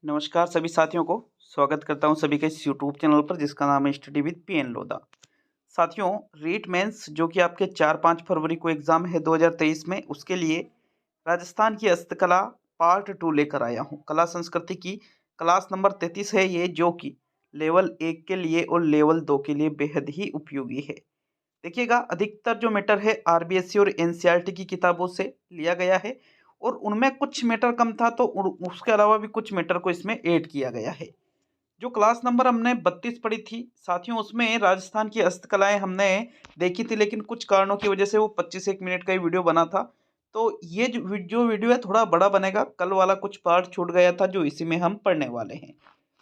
नमस्कार सभी साथियों को स्वागत करता हूं सभी के इस यूट्यूब चैनल पर जिसका नाम है स्टडी विद पीएन लोधा। साथियों, रीट मेंस जो कि आपके 4-5 फरवरी को एग्ज़ाम है 2023 में, उसके लिए राजस्थान की हस्तकला पार्ट 2 लेकर आया हूं। कला संस्कृति की क्लास नंबर 33 है ये, जो कि लेवल 1 के लिए और लेवल 2 के लिए बेहद ही उपयोगी है। देखिएगा, अधिकतर जो मैटर है आरबीएससी और एनसीईआरटी की किताबों से लिया गया है और उनमें कुछ मैटर कम था तो उसके अलावा भी कुछ मैटर को इसमें ऐड किया गया है। जो क्लास नंबर हमने 32 पढ़ी थी साथियों, उसमें राजस्थान की हस्तकलाएं हमने देखी थी, लेकिन कुछ कारणों की वजह से वो 25-1 मिनट का ही वीडियो बना था। तो ये जो वीडियो है थोड़ा बड़ा बनेगा, कल वाला कुछ पार्ट छूट गया था जो इसी में हम पढ़ने वाले हैं।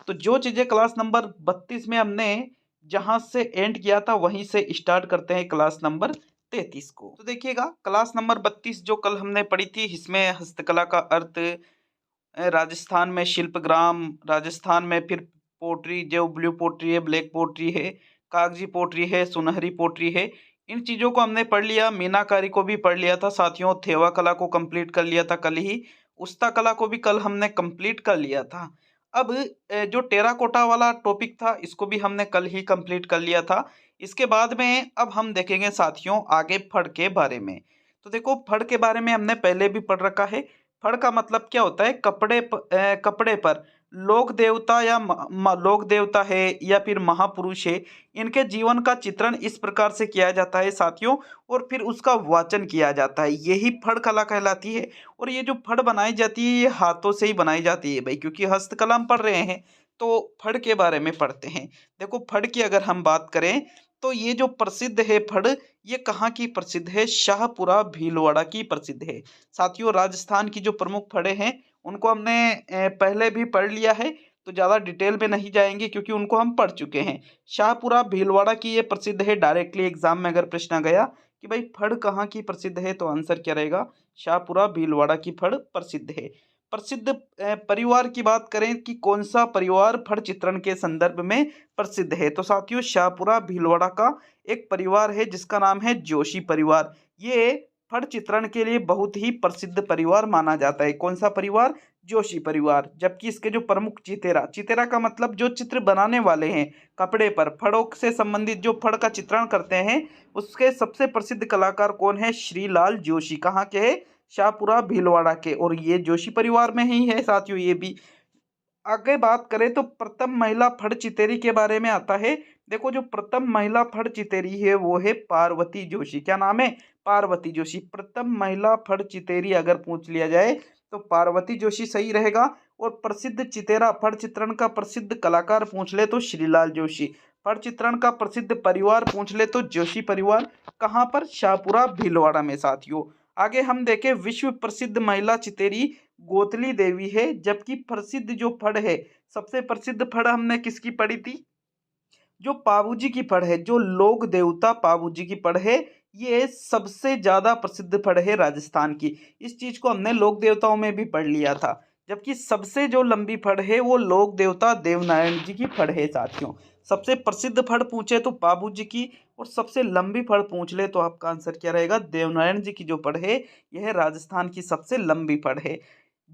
तो जो चीज़ें क्लास नंबर 32 में हमने जहाँ से एंड किया था वहीं से स्टार्ट करते हैं क्लास नंबर 33 को। तो देखिएगा, क्लास नंबर 32 जो कल हमने पढ़ी थी, इसमें हस्तकला का अर्थ, राजस्थान में शिल्पग्राम, राजस्थान में फिर पोट्री, जो ब्लू पोट्री है, ब्लैक पोट्री है, कागजी पोट्री है, सुनहरी पोट्री है, इन चीज़ों को हमने पढ़ लिया। मीनाकारी को भी पढ़ लिया था साथियों, थेवा कला को कंप्लीट कर लिया था कल ही, उस्ता कला को भी कल हमने कंप्लीट कर लिया था। अब जो टेराकोटा वाला टॉपिक था इसको भी हमने कल ही कंप्लीट कर लिया था। इसके बाद में अब हम देखेंगे साथियों आगे फड़ के बारे में। तो देखो, फड़ के बारे में हमने पहले भी पढ़ रखा है। फड़ का मतलब क्या होता है? कपड़े पर लोक देवता या लोक देवता है या फिर महापुरुष है, इनके जीवन का चित्रण इस प्रकार से किया जाता है साथियों, और फिर उसका वाचन किया जाता है, यही फड़ कला कहलाती है। और ये जो फड़ बनाई जाती है ये हाथों से ही बनाई जाती है भाई, क्योंकि हस्तकला हम पढ़ रहे हैं तो फड़ के बारे में पढ़ते हैं। देखो, फड़ की अगर हम बात करें तो ये जो प्रसिद्ध है फड़, ये कहाँ की प्रसिद्ध है? शाहपुरा भीलवाड़ा की प्रसिद्ध है साथियों। राजस्थान की जो प्रमुख फड़े हैं उनको हमने पहले भी पढ़ लिया है, तो ज़्यादा डिटेल में नहीं जाएंगे क्योंकि उनको हम पढ़ चुके हैं। शाहपुरा भीलवाड़ा की ये प्रसिद्ध है। डायरेक्टली एग्जाम में अगर प्रश्न आ गया कि भाई फड़ कहाँ की प्रसिद्ध है, तो आंसर क्या रहेगा? शाहपुरा भीलवाड़ा की फड़ प्रसिद्ध है। प्रसिद्ध परिवार की बात करें कि कौन सा परिवार फड़ चित्रण के संदर्भ में प्रसिद्ध है, तो साथियों शाहपुरा भीलवाड़ा का एक परिवार है जिसका नाम है जोशी परिवार। ये फड़ चित्रण के लिए बहुत ही प्रसिद्ध परिवार माना जाता है। कौन सा परिवार? जोशी परिवार। जबकि इसके जो प्रमुख चितेरा, चितेरा का मतलब जो चित्र बनाने वाले हैं कपड़े पर, फड़ों से संबंधित जो फड़ का चित्रण करते हैं, उसके सबसे प्रसिद्ध कलाकार कौन है? श्रीलाल जोशी। कहाँ के है? शाहपुरा भीलवाड़ा के, और ये जोशी परिवार में ही है साथियों ये भी। आगे बात करें तो प्रथम महिला फड़ चितेरी के बारे में आता है। देखो, जो प्रथम महिला फड़ चितेरी है वो है पार्वती जोशी। क्या नाम है? पार्वती जोशी। प्रथम महिला फड़ चितेरी अगर पूछ लिया जाए तो पार्वती जोशी सही रहेगा। और प्रसिद्ध चितेरा फड़ चित्रण का प्रसिद्ध कलाकार पूछ ले तो श्रीलाल जोशी। फड़ चित्रण का प्रसिद्ध परिवार पूछ ले तो जोशी परिवार। कहाँ पर? शाहपुरा भीलवाड़ा में साथियों। आगे हम देखें, विश्व प्रसिद्ध महिला चितेरी गोतली देवी है। जबकि प्रसिद्ध जो फड़ है, सबसे प्रसिद्ध फड़ हमने किसकी पढ़ी थी? जो पाबूजी की फड़ है, जो लोक देवता पाबूजी की फड़ है, ये सबसे ज्यादा प्रसिद्ध फड़ है राजस्थान की। इस चीज को हमने लोक देवताओं में भी पढ़ लिया था। जबकि सबसे जो लंबी फड़ है वो लोक देवता देवनारायण जी की फड़ है साथियों। सबसे प्रसिद्ध फड़ पूछे तो पाबूजी की, और सबसे लंबी फड़ पूछ ले तो आपका आंसर क्या रहेगा? देवनारायण जी की जो फड़ है यह राजस्थान की सबसे लंबी फड़ है।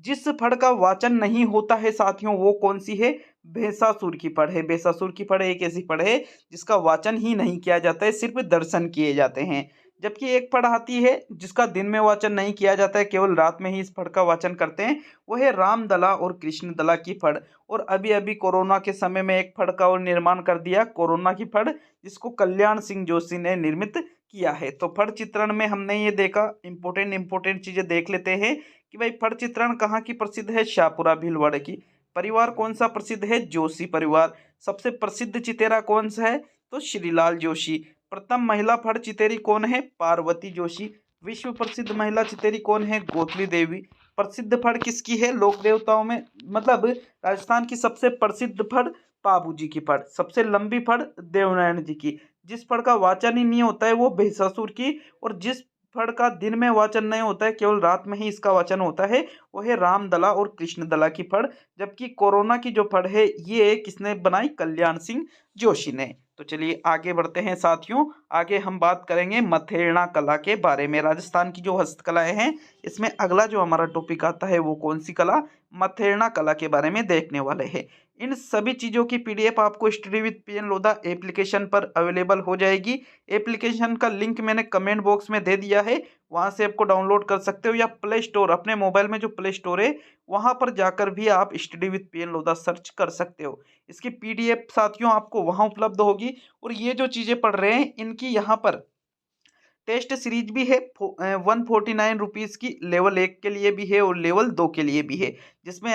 जिस फड़ का वाचन नहीं होता है साथियों वो कौन सी है? भैंसासुर की फड़ है। भैंसासुर की फड़ एक ऐसी फड़ है जिसका वाचन ही नहीं किया जाता है, सिर्फ दर्शन किए जाते हैं। जबकि एक फड़ आती है जिसका दिन में वाचन नहीं किया जाता है, केवल रात में ही इस फड़ का वाचन करते हैं, वो है रामदला और कृष्णदला की फड़। और अभी अभी कोरोना के समय में एक फड़ का और निर्माण कर दिया, कोरोना की फड़, जिसको कल्याण सिंह जोशी ने निर्मित किया है। तो फड़ चित्रण में हमने ये देखा, इंपॉर्टेंट चीजें देख लेते हैं कि भाई फड़ चित्रण कहाँ की प्रसिद्ध है? शाहपुरा भीलवाड़ा की। परिवार कौन सा प्रसिद्ध है? जोशी परिवार। सबसे प्रसिद्ध चितेरा कौन सा है? तो श्रीलाल जोशी। प्रथम महिला फड़ चितेरी कौन है? पार्वती जोशी। विश्व प्रसिद्ध महिला चितेरी कौन है? गोतली देवी। प्रसिद्ध फड़ किसकी है लोक देवताओं में? मतलब राजस्थान की सबसे प्रसिद्ध फड़ पाबूजी की फड़। सबसे लंबी फड़ देवनारायण जी की। जिस फड़ का वाचन ही नहीं होता है वो भैंसासुर की। और जिस फड़ का दिन में वाचन नहीं होता है, केवल रात में ही इसका वाचन होता है, वो है रामदला और कृष्णदला की फड़। जबकि कोरोना की जो फड़ है ये किसने बनाई? कल्याण सिंह जोशी ने। तो चलिए आगे बढ़ते हैं साथियों। आगे हम बात करेंगे मथेरना कला के बारे में। राजस्थान की जो हस्तकलाएं हैं इसमें अगला जो हमारा टॉपिक आता है वो कौन सी कला? मथेरना कला के बारे में देखने वाले हैं। इन सभी चीज़ों की पीडीएफ आपको study with PN Lodha application पर अवेलेबल हो जाएगी। एप्लीकेशन का लिंक मैंने कमेंट बॉक्स में दे दिया है, वहाँ से आपको डाउनलोड कर सकते हो, या प्ले स्टोर, अपने मोबाइल में जो प्ले स्टोर है वहाँ पर जाकर भी आप study with PN Lodha search कर सकते हो। इसकी पीडीएफ साथियों आपको वहाँ उपलब्ध होगी। और ये जो चीज़ें पढ़ रहे हैं इनकी यहाँ पर टेस्ट सीरीज भी है, 149 रुपीज़ की, लेवल 1 के लिए भी है और लेवल 2 के लिए भी है, जिसमें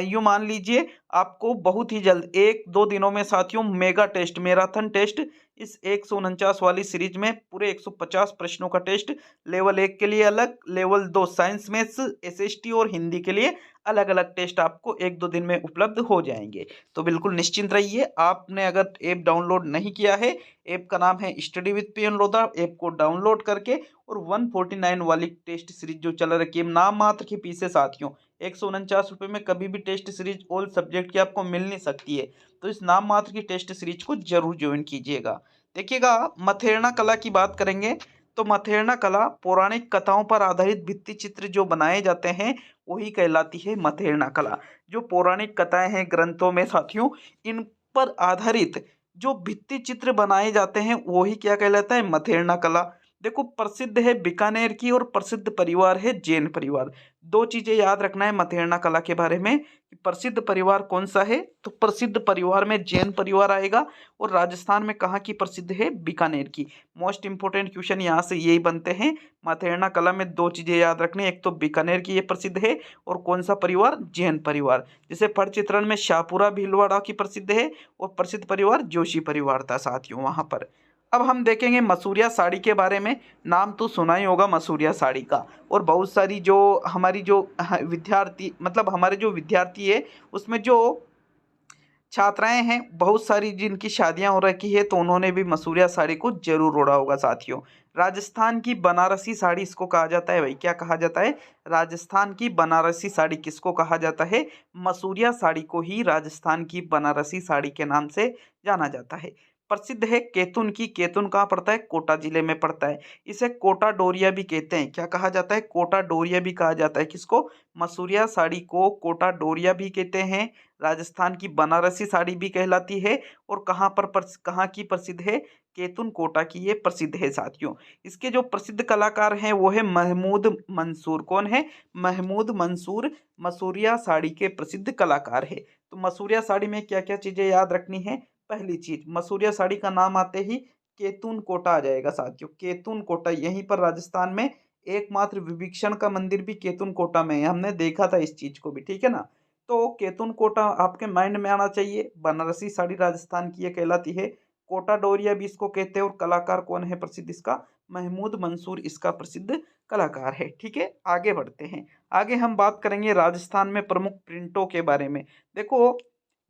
यूँ मान लीजिए आपको बहुत ही जल्द 1-2 दिनों में साथियों मेगा टेस्ट, मैराथन टेस्ट, इस 149 वाली सीरीज में पूरे 150 प्रश्नों का टेस्ट, लेवल 1 के लिए अलग, लेवल 2 साइंस, मैथ्स, एसएसटी और हिंदी के लिए अलग अलग टेस्ट आपको 1-2 दिन में उपलब्ध हो जाएंगे। तो बिल्कुल निश्चिंत रहिए। आपने अगर ऐप डाउनलोड नहीं किया है, ऐप का नाम है study with PN Lodha, app को डाउनलोड करके और 149 वाली टेस्ट सीरीज जो चल रखी है नाम मात्र की फीस है साथियों, 149 रुपये में कभी भी टेस्ट सीरीज ऑल सब्जेक्ट की आपको मिल नहीं सकती है। तो इस नाम मात्र की टेस्ट सीरीज को जरूर ज्वाइन कीजिएगा। देखिएगा, मथेरना कला की बात करेंगे तो मथेरना कला पौराणिक कथाओं पर आधारित भित्ति चित्र जो बनाए जाते हैं वही कहलाती है मथेरना कला। जो पौराणिक कथाएं हैं ग्रंथों में साथियों, इन पर आधारित जो भित्ति चित्र बनाए जाते हैं वही क्या कहलाता है, मथेरना कला। देखो, प्रसिद्ध है बीकानेर की और प्रसिद्ध परिवार है जैन परिवार। दो चीजें याद रखना है मथेरना कला के बारे में कि प्रसिद्ध परिवार कौन सा है, तो प्रसिद्ध परिवार में जैन परिवार आएगा। और राजस्थान में कहाँ की प्रसिद्ध है, बीकानेर की। मोस्ट इंपोर्टेंट क्वेश्चन यहाँ से यही बनते हैं। मथेरना कला में दो चीजें याद रखनी, एक तो बीकानेर की ये प्रसिद्ध है और कौन सा परिवार, जैन परिवार। जैसे फट चित्रण में शाहपुरा भीलवाड़ा की प्रसिद्ध है और प्रसिद्ध परिवार जोशी परिवार था साथियों वहां पर। अब हम देखेंगे मसूरिया साड़ी के बारे में। नाम तो सुना ही होगा मसूरिया साड़ी का। और बहुत सारी जो हमारी जो विद्यार्थी, मतलब हमारे जो विद्यार्थी है उसमें जो छात्राएं हैं बहुत सारी जिनकी शादियां हो रखी है, तो उन्होंने भी मसूरिया साड़ी को जरूर ओढ़ा होगा साथियों। राजस्थान की बनारसी साड़ी इसको कहा जाता है भाई, क्या कहा जाता है, राजस्थान की बनारसी साड़ी किसको कहा जाता है, मसूरिया साड़ी को ही राजस्थान की बनारसी साड़ी के नाम से जाना जाता है। प्रसिद्ध है केतुन की। केतुन कहाँ पड़ता है, कोटा जिले में पड़ता है। इसे कोटा डोरिया भी कहते हैं। क्या कहा जाता है, कोटा डोरिया भी कहा जाता है। किसको, मसूरिया साड़ी को कोटा डोरिया भी कहते हैं। राजस्थान की बनारसी साड़ी भी कहलाती है। और कहाँ की प्रसिद्ध है, केतुन कोटा की ये प्रसिद्ध है साथियों। इसके जो प्रसिद्ध कलाकार हैं वो है महमूद मंसूर। कौन है, महमूद मंसूर मसूरिया साड़ी के प्रसिद्ध कलाकार है। तो मसूरिया साड़ी में क्या क्या चीजें याद रखनी है, पहली चीज, मसूरिया साड़ी का नाम आते ही केतुन कोटा आ जाएगा साथियों। केतुन कोटा, यहीं पर राजस्थान में एकमात्र विभीषण का मंदिर भी केतुन कोटा में है। हमने देखा था इस चीज को भी, ठीक है ना। तो केतुन कोटा आपके माइंड में आना चाहिए। बनारसी साड़ी राजस्थान की ये कहलाती है। कोटा डोरिया भी इसको कहते हैं। और कलाकार कौन है प्रसिद्ध इसका, महमूद मंसूर इसका प्रसिद्ध कलाकार है। ठीक है, आगे बढ़ते हैं। आगे हम बात करेंगे राजस्थान में प्रमुख प्रिंटों के बारे में। देखो,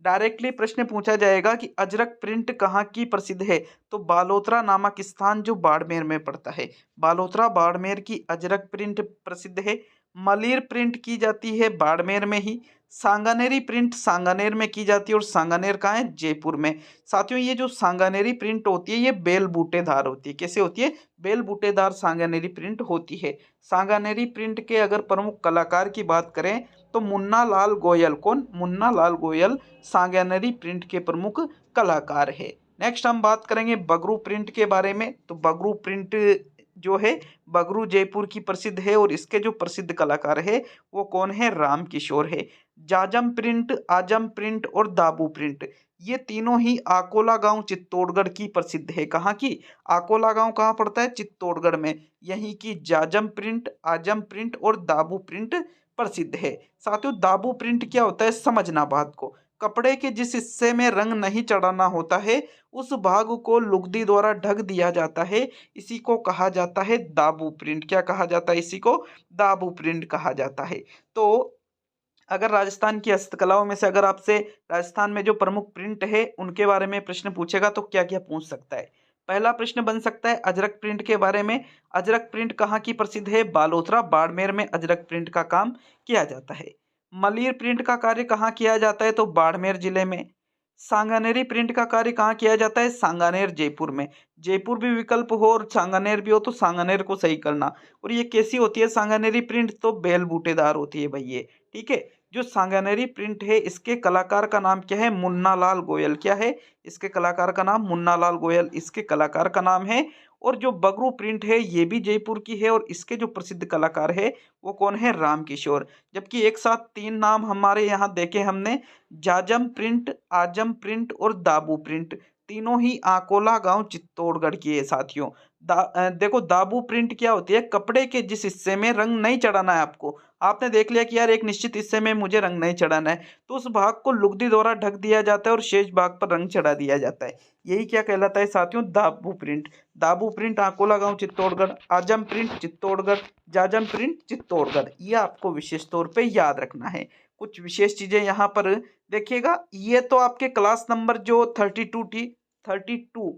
डायरेक्टली प्रश्न पूछा जाएगा कि अजरक प्रिंट कहाँ की प्रसिद्ध है, तो बालोतरा नामक स्थान जो बाड़मेर में पड़ता है, बालोतरा बाड़मेर की अजरक प्रिंट प्रसिद्ध है। मलिर प्रिंट की जाती है बाड़मेर में ही। सांगानेरी प्रिंट सांगानेर में की जाती है। और सांगानेर कहाँ है, जयपुर में। साथियों, ये जो सांगानेरी प्रिंट होती है ये बेल बूटेदार होती है। कैसे होती है, बेल बूटेदार सांगानेरी प्रिंट होती है। सांगानेरी प्रिंट के अगर प्रमुख कलाकार की बात करें तो मुन्ना लाल गोयल। कौन, मुन्ना लाल गोयल सांगानेरी प्रिंट के प्रमुख कलाकार है। नेक्स्ट हम बात करेंगे बगरू प्रिंट के बारे में। तो बगरू प्रिंट जो है, बगरू जयपुर की प्रसिद्ध है। और इसके जो प्रसिद्ध कलाकार है वो कौन है, राम किशोर है। जाजम प्रिंट, आजम प्रिंट और दाबू प्रिंट, ये तीनों ही आकोला गांव चित्तौड़गढ़ की प्रसिद्ध है। कहाँ की, आकोला गांव कहाँ पड़ता है, चित्तौड़गढ़ में। यहीं की जाजम प्रिंट, आजम प्रिंट और दाबू प्रिंट प्रसिद्ध है। साथियों, दाबू प्रिंट क्या होता है, समझना बात को। कपड़े के जिस हिस्से में रंग नहीं चढ़ाना होता है उस भाग को लुगदी द्वारा ढक दिया जाता है, इसी को कहा जाता है दाबू प्रिंट। क्या कहा जाता है, इसी को दाबू प्रिंट कहा जाता है। तो अगर राजस्थान की हस्तकलाओं में से अगर आपसे राजस्थान में जो प्रमुख प्रिंट है उनके बारे में प्रश्न पूछेगा तो क्या क्या पूछ सकता है। पहला प्रश्न बन सकता है अजरक प्रिंट के बारे में। अजरक प्रिंट कहाँ की प्रसिद्ध है, बालोतरा बाड़मेर में अजरक प्रिंट का काम किया जाता है। मलिर प्रिंट का कार्य कहाँ किया जाता है, तो बाड़मेर जिले में। सांगानेरी प्रिंट का कार्य कहाँ किया जाता है, सांगानेर जयपुर में। जयपुर भी विकल्प हो और सांगानेर भी हो तो सांगानेर को सही करना। और ये कैसी होती है सांगानेरी प्रिंट, तो बेल बूटेदार होती है भाई ये, ठीक है। जो सांगानेरी प्रिंट है इसके कलाकार का नाम क्या है? मुन्ना लाल गोयल। क्या है? इसके कलाकार का नाम मुन्ना लाल गोयल इसके कलाकार का नाम है। और जो बगरू प्रिंट है ये भी जयपुर की है और इसके जो प्रसिद्ध कलाकार है वो कौन है? राम किशोर। जबकि एक साथ तीन नाम हमारे यहाँ देखे हमने, जाजम प्रिंट, आजम प्रिंट और दाबू प्रिंट, तीनों ही आकोला गांव चित्तौड़गढ़ की है साथियों। देखो दाबू प्रिंट क्या होती है? कपड़े के जिस हिस्से में रंग नहीं चढ़ाना है आपको, आपने देख लिया कि यार एक निश्चित हिस्से में मुझे रंग नहीं चढ़ाना है, तो उस भाग को लुगदी द्वारा ढक दिया जाता है और शेष भाग पर रंग चढ़ा दिया जाता है। यही क्या कहलाता है साथियों? दाबू प्रिंट। दाबू प्रिंट आकोला गांव चित्तौड़गढ़, आजम प्रिंट चित्तौड़गढ़, जाजम प्रिंट चित्तौड़गढ़। ये आपको विशेष तौर पे याद रखना है। कुछ विशेष चीजें यहाँ पर देखिएगा। ये तो आपके क्लास नंबर जो 32 थी, 32,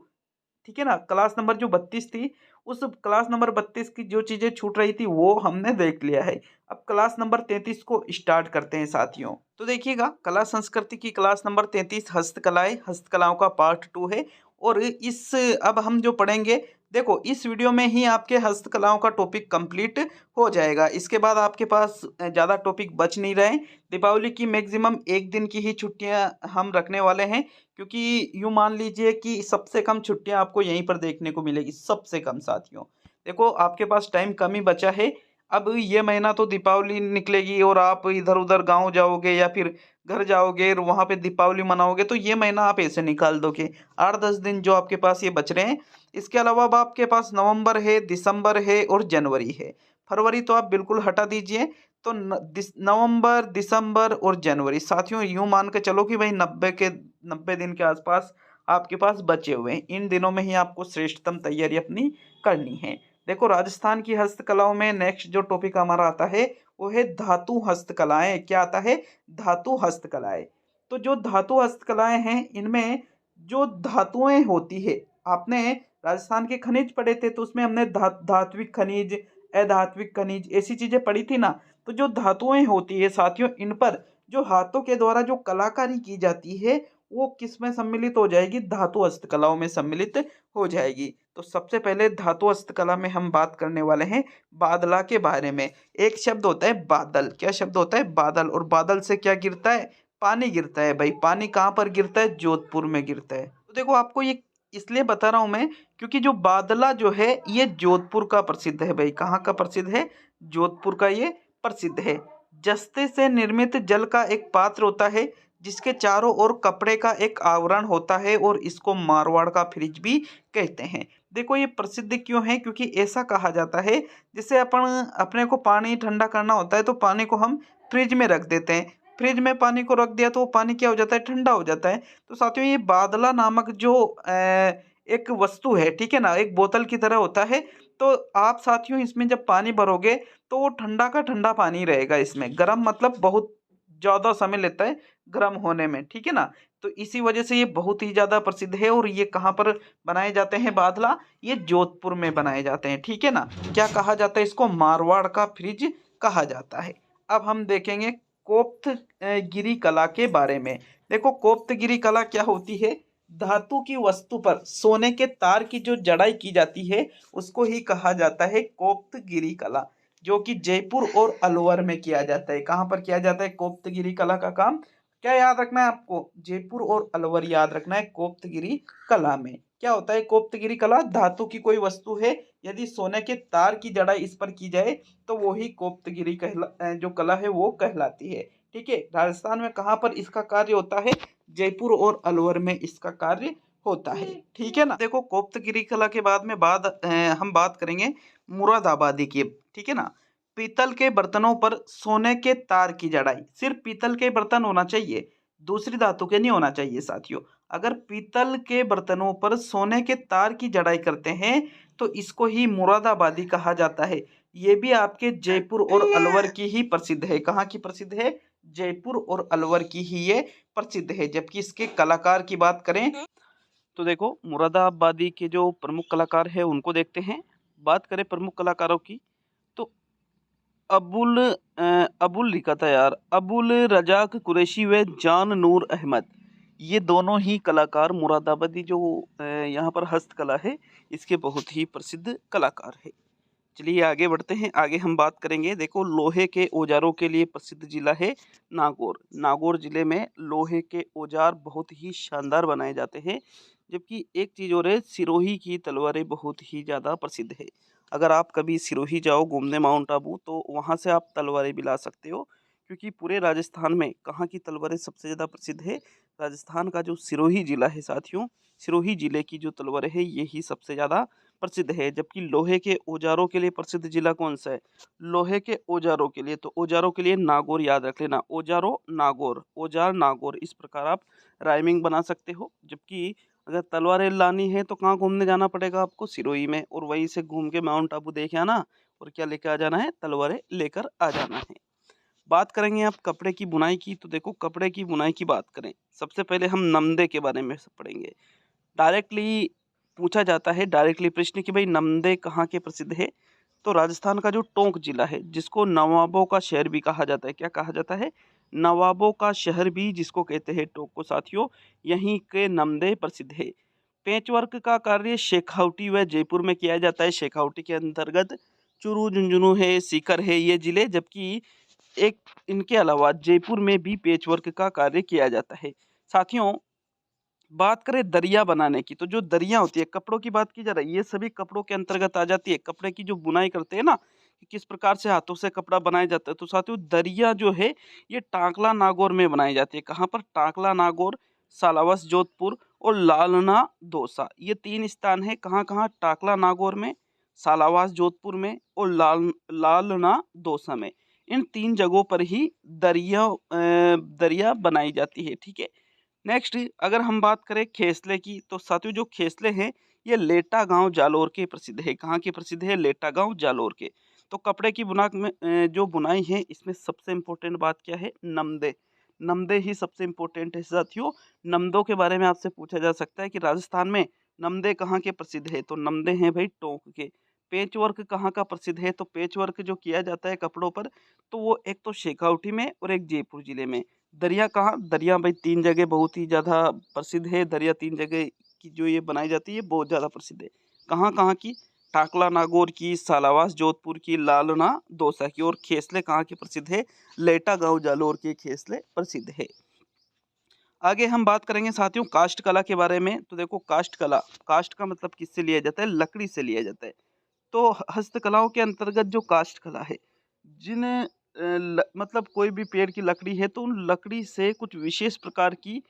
ठीक है ना, क्लास नंबर जो 32 थी, उस क्लास नंबर 32 की जो चीजें छूट रही थी वो हमने देख लिया है। अब क्लास नंबर 33 को स्टार्ट करते हैं साथियों। तो देखिएगा, कला संस्कृति की क्लास नंबर 33 हस्तकलाएं, हस्तकलाओं का पार्ट 2 है। और इस अब हम जो पढ़ेंगे, देखो इस वीडियो में ही आपके हस्तकलाओं का टॉपिक कंप्लीट हो जाएगा। इसके बाद आपके पास ज़्यादा टॉपिक बच नहीं रहे। दीपावली की मैक्सिमम एक दिन की ही छुट्टियां हम रखने वाले हैं, क्योंकि यूँ मान लीजिए कि सबसे कम छुट्टियां आपको यहीं पर देखने को मिलेगी, सबसे कम साथियों। देखो आपके पास टाइम कम ही बचा है। अब ये महीना तो दीपावली निकलेगी और आप इधर उधर गांव जाओगे या फिर घर जाओगे और वहाँ पे दीपावली मनाओगे, तो ये महीना आप ऐसे निकाल दोगे। 8-10 दिन जो आपके पास ये बच रहे हैं। इसके अलावा अब आपके पास नवंबर है, दिसंबर है और जनवरी है। फरवरी तो आप बिल्कुल हटा दीजिए। तो नवंबर, दिसंबर और जनवरी साथियों, यूं मान के चलो कि भाई 90 दिन के आसपास आपके पास बचे हुए हैं। इन दिनों में ही आपको श्रेष्ठतम तैयारी अपनी करनी है। देखो राजस्थान की हस्तकलाओं में नेक्स्ट जो टॉपिक हमारा आता है वो है धातु हस्तकलाएं। क्या आता है? धातु हस्तकलाएं। तो जो धातु हस्तकलाएं हैं इनमें जो धातुएं होती है, आपने राजस्थान के खनिज पढ़े थे तो उसमें हमने धात्विक खनिज, अधात्विक खनिज ऐसी चीजें पढ़ी थी ना। तो जो धातुएं होती है साथियों, इन पर जो हाथों के द्वारा जो कलाकारी की जाती है वो किस में सम्मिलित हो जाएगी? धातु हस्तकलाओं में सम्मिलित हो जाएगी। तो सबसे पहले धातु हस्तकला में हम बात करने वाले हैं बादला के बारे में। एक शब्द होता है बादल। क्या शब्द होता है? बादल। और बादल से क्या गिरता है? पानी गिरता है। भाई पानी कहाँ पर गिरता है? जोधपुर में गिरता है। तो देखो आपको ये इसलिए बता रहा हूं मैं, क्योंकि जो बादला जो है ये जोधपुर का प्रसिद्ध है। भाई कहाँ का प्रसिद्ध है? जोधपुर का ये प्रसिद्ध है। जस्ते से निर्मित जल का एक पात्र होता है जिसके चारों ओर कपड़े का एक आवरण होता है और इसको मारवाड़ का फ्रिज भी कहते हैं। देखो ये प्रसिद्ध क्यों है? क्योंकि ऐसा कहा जाता है जैसे अपने को पानी ठंडा करना होता है तो पानी को हम फ्रिज में रख देते हैं। फ्रिज में पानी को रख दिया तो वो पानी क्या हो जाता है? ठंडा हो जाता है। तो साथियों ये बादला नामक जो एक वस्तु है, ठीक है ना, एक बोतल की तरह होता है। तो आप साथियों इसमें जब पानी भरोगे तो वो ठंडा का ठंडा पानी रहेगा। इसमें गर्म मतलब बहुत ज़्यादा समय लेता है गर्म होने में, ठीक है ना। तो इसी वजह से ये बहुत ही ज़्यादा प्रसिद्ध है। और ये कहाँ पर बनाए जाते हैं बादला? ये जोधपुर में बनाए जाते हैं, ठीक है ना। क्या कहा जाता है इसको? मारवाड़ का फ्रिज कहा जाता है। अब हम देखेंगे कोप्त गिरी कला के बारे में। देखो कोप्त गिरी कला क्या होती है? धातु की वस्तु पर सोने के तार की जो जड़ाई की जाती है उसको ही कहा जाता है कोप्त गिरी कला, जो कि जयपुर और अलवर में किया जाता है। कहाँ पर किया जाता है कोप्तगिरी कला का काम? क्या याद रखना है आपको? जयपुर और अलवर याद रखना है कोप्तगिरी कला में। क्या होता है कोप्तगिरी कला? धातु की कोई वस्तु है, यदि सोने के तार की जड़ाई इस पर की जाए तो वो ही कोप्तगिरी जो कला है वो कहलाती है। ठीक है। राजस्थान में कहाँ पर इसका कार्य होता है? जयपुर और अलवर में इसका कार्य होता है, ठीक है ना। देखो कोप्तगिरी कला के बाद में हम बात करेंगे मुरादाबादी की, ठीक है ना। पीतल के बर्तनों पर सोने के तार की जड़ाई, सिर्फ पीतल के बर्तन होना चाहिए, दूसरी धातु के नहीं होना चाहिए साथियों। अगर पीतल के बर्तनों पर सोने के तार की जड़ाई करते हैं तो इसको ही मुरादाबादी कहा जाता है। ये भी आपके जयपुर और अलवर की ही प्रसिद्ध है। कहाँ की प्रसिद्ध है? जयपुर और अलवर की ही ये प्रसिद्ध है। जबकि इसके कलाकार की बात करें तो देखो मुरादाबादी के जो प्रमुख कलाकार हैं उनको देखते हैं। बात करें प्रमुख कलाकारों की तो अबुल लिखा था यार, अबुल रजाक कुरैशी व जान नूर अहमद, ये दोनों ही कलाकार मुरादाबादी जो यहाँ पर हस्तकला है इसके बहुत ही प्रसिद्ध कलाकार है। चलिए आगे बढ़ते हैं। आगे हम बात करेंगे, देखो लोहे के औजारों के लिए प्रसिद्ध जिला है नागौर। नागौर जिले में लोहे के औजार बहुत ही शानदार बनाए जाते हैं। जबकि एक चीज़ और है, सिरोही की तलवारें बहुत ही ज़्यादा प्रसिद्ध है। अगर आप कभी सिरोही जाओ घूमने माउंट आबू, तो वहाँ से आप तलवारें भी ला सकते हो, क्योंकि पूरे राजस्थान में कहाँ की तलवारें सबसे ज़्यादा प्रसिद्ध है? राजस्थान का जो सिरोही जिला है साथियों, सिरोही जिले की जो तलवारें है यही सबसे ज़्यादा प्रसिद्ध है। जबकि लोहे के औजारों के लिए प्रसिद्ध जिला कौन सा है? लोहे के औजारों के लिए, तो औजारों के लिए नागौर याद रख लेना। औजारों नागौर, औजार नागौर, इस प्रकार आप राइमिंग बना सकते हो। जबकि अगर तलवारें लानी है तो कहाँ घूमने जाना पड़ेगा आपको? सिरोही में, और वहीं से घूम के माउंट आबू देखे आना, और क्या लेकर आ जाना है? तलवारें लेकर आ जाना है। बात करेंगे आप कपड़े की बुनाई की, तो देखो कपड़े की बुनाई की बात करें, सबसे पहले हम नमदे के बारे में पढ़ेंगे। डायरेक्टली पूछा जाता है, डायरेक्टली प्रश्न कि भाई नमदे कहाँ के प्रसिद्ध है? तो राजस्थान का जो टोंक जिला है, जिसको नवाबों का शहर भी कहा जाता है, क्या कहा जाता है? नवाबों का शहर भी जिसको कहते हैं टोंक को साथियों, यहीं के नमदे प्रसिद्ध है। पेंचवर्क का कार्य शेखावटी व जयपुर में किया जाता है। शेखावटी के अंतर्गत चूरू, झुंझुनू है, सीकर है ये जिले। जबकि एक इनके अलावा जयपुर में भी पेचवर्क का कार्य किया जाता है। साथियों, बात करें दरिया बनाने की, तो जो दरिया होती है, कपड़ों की बात की जा रही है, ये सभी कपड़ों के अंतर्गत आ जाती है। कपड़े की जो बुनाई करते हैं ना, कि किस प्रकार से हाथों से कपड़ा बनाया जाता है, तो साथियों दरिया जो है ये टाकला नागौर में बनाई जाती है। कहाँ पर? टाकला नागौर, सालावस जोधपुर और लालना दौसा, ये 3 स्थान है। कहाँ कहाँ? टाकला नागौर में, सालावास जोधपुर में और लालना दौसा में। इन 3 जगहों पर ही दरिया बनाई जाती है। ठीक है। नेक्स्ट, अगर हम बात करें खेसले की, तो साथियों जो खेसले हैं ये लेटा गांव जालोर के प्रसिद्ध है। कहाँ के प्रसिद्ध है? लेटा गांव जालोर के। तो कपड़े की बुनाई में जो बुनाई है, इसमें सबसे इम्पोर्टेंट बात क्या है? नमदे। नमदे ही सबसे इम्पोर्टेंट है साथियों। नमदों के बारे में आपसे पूछा जा सकता है कि राजस्थान में नमदे कहाँ के प्रसिद्ध है? तो नमदे हैं भाई टोंक के। पेच वर्क कहाँ का प्रसिद्ध है? तो पेच वर्क जो किया जाता है कपड़ों पर, तो वो एक तो शेखावटी में और एक जयपुर जिले में। दरिया कहाँ? दरिया भाई 3 जगह बहुत ही ज़्यादा प्रसिद्ध है। दरिया 3 जगह की जो ये बनाई जाती है बहुत ज़्यादा प्रसिद्ध है। कहाँ कहाँ की? टाकला नागौर की, सालावास जोधपुर की, लालना दौसा की। और खेसले कहाँ के प्रसिद्ध है? लेटा गांव जालोर के खेसले प्रसिद्ध है। आगे हम बात करेंगे साथियों काष्ठ कला के बारे में। तो देखो काष्ठ कला, काष्ठ का मतलब किससे लिया जाता है? लकड़ी से लिया जाता है। तो हस्तकलाओं के अंतर्गत जो काष्ठ कला है, जिन मतलब कोई भी पेड़ की लकड़ी है, तो उन लकड़ी से कुछ विशेष प्रकार की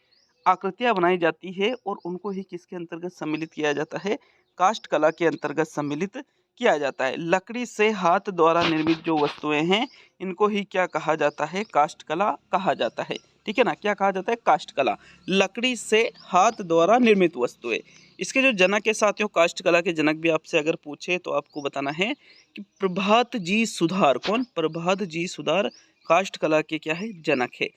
आकृतियां बनाई जाती है, और उनको ही किसके अंतर्गत सम्मिलित किया जाता है? काष्ठ कला के अंतर्गत सम्मिलित किया जाता है। लकड़ी से हाथ द्वारा निर्मित जो वस्तुएं हैं, इनको ही क्या कहा जाता है? काष्ठ कला कहा जाता है। ठीक है ना? क्या कहा जाता है? काष्ठ कला। लकड़ी से हाथ द्वारा निर्मित वस्तुएं। इसके जो जनक है साथियों, काष्ठ कला के जनक भी आपसे अगर पूछे तो आपको बताना है कि प्रभात जी सुधार। कौन? प्रभात जी सुधार काष्ठ कला के क्या है? जनक है।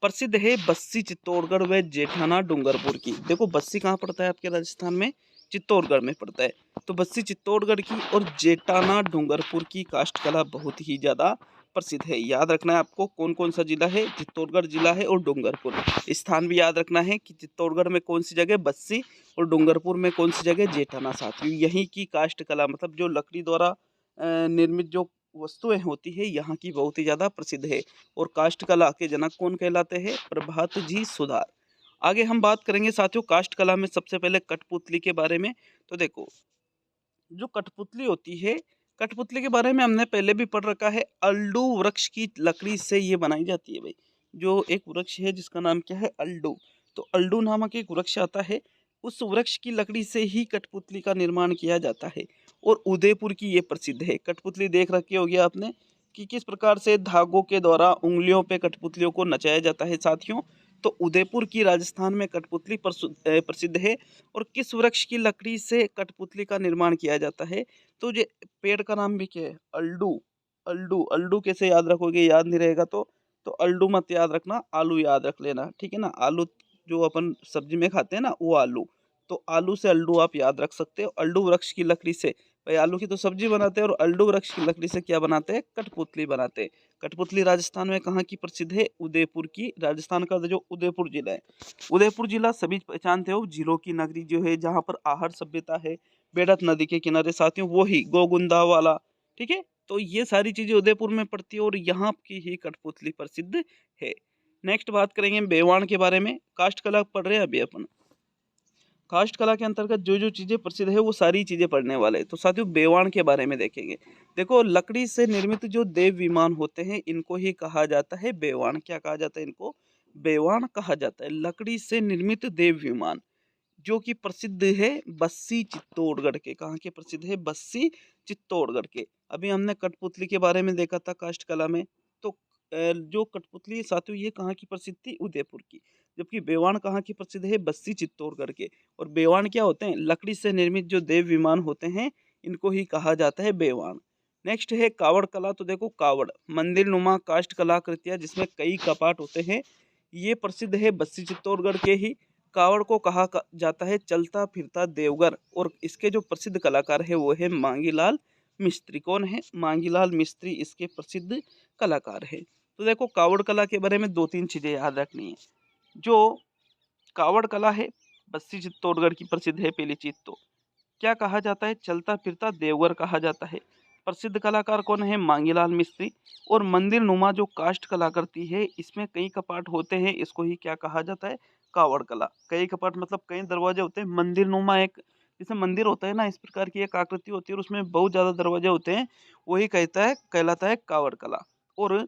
प्रसिद्ध है बस्सी चित्तौड़गढ़ व जेठाना डूंगरपुर की। देखो बस्सी कहाँ पड़ता है आपके राजस्थान में? चित्तौड़गढ़ में पड़ता है। तो बस्सी चित्तौड़गढ़ की और जेठाना डूंगरपुर की काष्ठ कला बहुत ही ज़्यादा प्रसिद्ध है। याद रखना है आपको कौन कौन सा जिला है? चित्तौड़गढ़ जिला है और डूंगरपुर। स्थान भी याद रखना है कि चित्तौड़गढ़ में कौन सी जगह? बस्सी, और डूंगरपुर में कौन सी जगह? जेठाना। साथियों यहीं की काष्ठ कला, मतलब जो लकड़ी द्वारा निर्मित जो वस्तुएं होती है, यहाँ की बहुत ही ज़्यादा प्रसिद्ध है। और काष्ठ कला के जनक कौन कहलाते हैं? प्रभात जी सुधार। आगे हम बात करेंगे साथियों काष्ठ कला में सबसे पहले कठपुतली के बारे में। तो देखो जो कठपुतली होती है, कठपुतली के बारे में हमने पहले भी पढ़ रखा है। अल्डू वृक्ष की लकड़ी से ये बनाई जाती है भाई। जो एक वृक्ष है जिसका नाम क्या है? अल्डू। तो अल्डू नामक एक वृक्ष आता है, उस वृक्ष की लकड़ी से ही कठपुतली का निर्माण किया जाता है। और उदयपुर की ये प्रसिद्ध है। कठपुतली देख रखी होगी आपने कि किस प्रकार से धागों के द्वारा उंगलियों पे कठपुतलियों को नचाया जाता है साथियों। तो उदयपुर की राजस्थान में कठपुतली प्रसिद्ध है। और किस वृक्ष की लकड़ी से कठपुतली का निर्माण किया जाता है? तो ये पेड़ का नाम भी क्या है? अल्डू। अल्डू, अल्डू कैसे याद रखोगे? याद नहीं रहेगा तो अल्डू मत याद रखना, आलू याद रख लेना। ठीक है ना? आलू जो अपन सब्जी में खाते हैं ना, वो आलू। तो आलू से अल्डू आप याद रख सकते हो। अल्डू वृक्ष की लकड़ी से, भाई आलू की तो सब्जी बनाते हैं, और अल्डू वृक्ष की लकड़ी से क्या बनाते हैं? कठपुतली बनाते हैं। कठपुतली राजस्थान में कहाँ की प्रसिद्ध है? उदयपुर की। राजस्थान का जो उदयपुर जिला है, उदयपुर जिला सभी पहचानते हो, झीलों की नगरी जो है, जहाँ पर आहर सभ्यता है, बेड़त नदी के किनारे साथियों, वो ही गोगुंदा वाला ठीक है, तो ये सारी चीज़ें उदयपुर में पड़ती है और यहाँ की ही कठपुतली प्रसिद्ध है। नेक्स्ट बात करेंगे बेवाण के बारे में। काष्ठ कला पढ़ रहे हैं अभी अपन। काष्ठ कला के अंतर्गत जो जो चीज़ें प्रसिद्ध है वो सारी चीज़ें पढ़ने वाले हैं। तो साथियों बेवाण के बारे में देखेंगे। देखो लकड़ी से निर्मित जो देव विमान होते हैं इनको ही कहा जाता है बेवाण। क्या कहा जाता है इनको? बेवाण कहा जाता है। लकड़ी से निर्मित देव विमान जो कि प्रसिद्ध है बस्सी चित्तौड़गढ़ के। कहाँ के प्रसिद्ध है? बस्सी चित्तौड़गढ़ के। अभी हमने कठपुतली के बारे में देखा था काष्ठ कला में। तो जो कठपुतली साथियों ये कहाँ की प्रसिद्ध थी? उदयपुर की। जबकि बेवाण कहाँ की प्रसिद्ध है? बस्सी चित्तौड़गढ़ के। और बेवाण क्या होते हैं? लकड़ी से निर्मित जो देव विमान होते हैं इनको ही कहा जाता है बेवाण। नेक्स्ट है कावड़ कला। तो देखो कावड़ मंदिर नुमा काष्ठ कलाकृतियां जिसमें कई कपाट होते हैं, ये प्रसिद्ध है बस्सी चित्तौड़गढ़ के ही। कावड़ को कहा जाता है चलता फिरता देवगर और इसके जो प्रसिद्ध कलाकार है वो है मांगीलाल मिस्त्री। कौन है? मांगीलाल मिस्त्री इसके प्रसिद्ध कलाकार है। तो देखो कावड़ कला के बारे में दो तीन चीजें याद रखनी है। जो कावड़ कला है बस्सी चित्तौड़गढ़ की प्रसिद्ध है। पहली चीज तो क्या कहा जाता है? चलता फिरता देवगर कहा जाता है। प्रसिद्ध कलाकार कौन है? मांगीलाल मिस्त्री। और मंदिर नुमा जो काष्ठ कलाकृति है इसमें कई कपाट होते हैं, इसको ही क्या कहा जाता है? कावड़ कला। कई कपाट मतलब कई दरवाजे होते हैं। मंदिर नुमा एक जैसे मंदिर होता है ना, इस प्रकार की एक आकृति होती है और उसमें बहुत ज्यादा दरवाजे होते हैं, वही कहलाता है कावड़ कला। और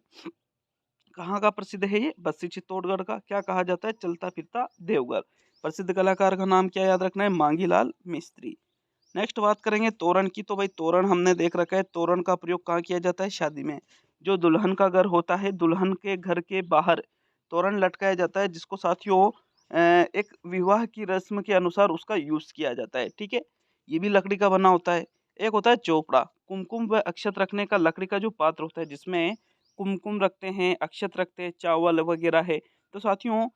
कहाँ का प्रसिद्ध है ये? बस्सी चित्तौड़गढ़ का। क्या कहा जाता है? चलता फिरता देवघर। प्रसिद्ध कलाकार का नाम क्या याद रखना है? मांगीलाल मिस्त्री। नेक्स्ट बात करेंगे तोरण की। तो भाई तोरण हमने देख रखा है। तोरण का प्रयोग कहाँ किया जाता है? शादी में। जो दुल्हन का घर होता है, दुल्हन के घर के बाहर तोरण लटकाया जाता है, जिसको साथियों एक विवाह की रस्म के अनुसार उसका यूज किया जाता है। ठीक है, ये भी लकड़ी का बना होता है। एक होता है चोपड़ा, कुमकुम व अक्षत रखने का लकड़ी का जो पात्र होता है जिसमें कुमकुम रखते हैं, अक्षत रखते हैं, चावल वगैरह है। तो साथियों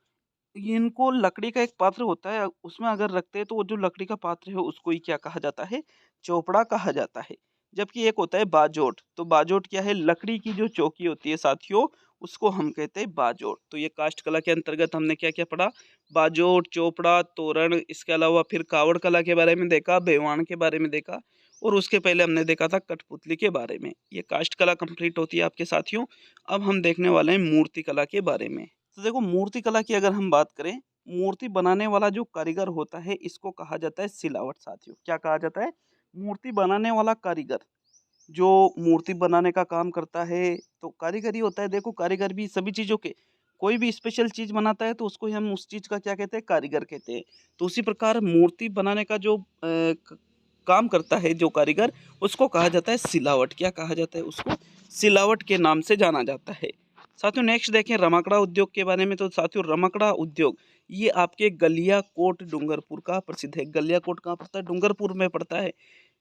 इनको लकड़ी का एक पात्र होता है, उसमें अगर रखते हैं तो वो जो लकड़ी का पात्र है उसको ही क्या कहा जाता है? चोपड़ा कहा जाता है। जबकि एक होता है बाजोट। तो बाजोट क्या है? लकड़ी की जो चौकी होती है साथियों, उसको हम कहते हैं बाजोट। तो ये काष्ठ कला के अंतर्गत हमने क्या क्या पढ़ा? बाजोट, चोपड़ा, तोरण, इसके अलावा फिर कावड़ कला के बारे में देखा, बेवाण के बारे में देखा और उसके पहले हमने देखा था कठपुतली के बारे में। ये काष्ठ कला कंप्लीट होती है आपके साथियों। अब हम देखने वाले हैं मूर्ति कला के बारे में। तो देखो मूर्ति कला की अगर हम बात करें, मूर्ति बनाने वाला जो कारीगर होता है इसको कहा जाता है सिलावट। साथियों क्या कहा जाता है? मूर्ति बनाने वाला कारीगर जो मूर्ति बनाने का काम करता है तो कारीगर ही होता है। देखो कारीगर भी सभी चीजों के, कोई भी स्पेशल चीज बनाता है तो उसको ही हम उस चीज का क्या कहते हैं? कारीगर कहते हैं। तो उसी प्रकार मूर्ति बनाने का जो काम करता है जो कारीगर, उसको कहा जाता है सिलावट। क्या कहा जाता है उसको? सिलावट के नाम से जाना जाता है। साथियों नेक्स्ट देखें रमकड़ा उद्योग के बारे में। तो साथियों रमकड़ा उद्योग ये आपके गलियाकोट डूंगरपुर का प्रसिद्ध है। गलियाकोट कहाँ पड़ता है? डूंगरपुर में पड़ता है।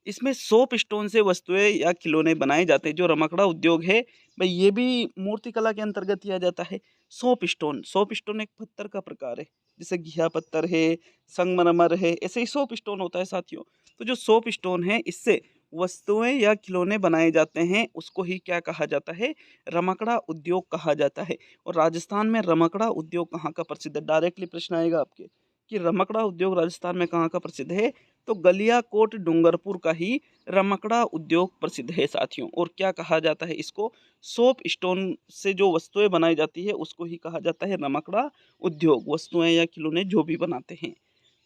इसमें सोप स्टोन से वस्तुएं या खिलौने बनाए जाते हैं। जो रमकड़ा उद्योग है भाई ये भी मूर्ति कला के अंतर्गत किया जाता है। सोप स्टोन एक पत्थर का प्रकार है, जैसे घिया पत्थर है, संगमरमर है, ऐसे ही सोप स्टोन होता है साथियों। तो जो सोप स्टोन है इससे वस्तुएं या खिलौने बनाए जाते हैं, उसको ही क्या कहा जाता है? रमकड़ा उद्योग कहा जाता है। और राजस्थान में रमकड़ा उद्योग कहाँ का प्रसिद्ध है? डायरेक्टली प्रश्न आएगा आपके कि रमकड़ा उद्योग राजस्थान में कहाँ का प्रसिद्ध है? तो गलियाकोट डूंगरपुर का ही रमकड़ा उद्योग प्रसिद्ध है साथियों। और क्या कहा जाता है इसको? सोप स्टोन से जो वस्तुएं बनाई जाती है उसको ही कहा जाता है रमकड़ा उद्योग। वस्तुएं या खिलौने जो भी बनाते हैं।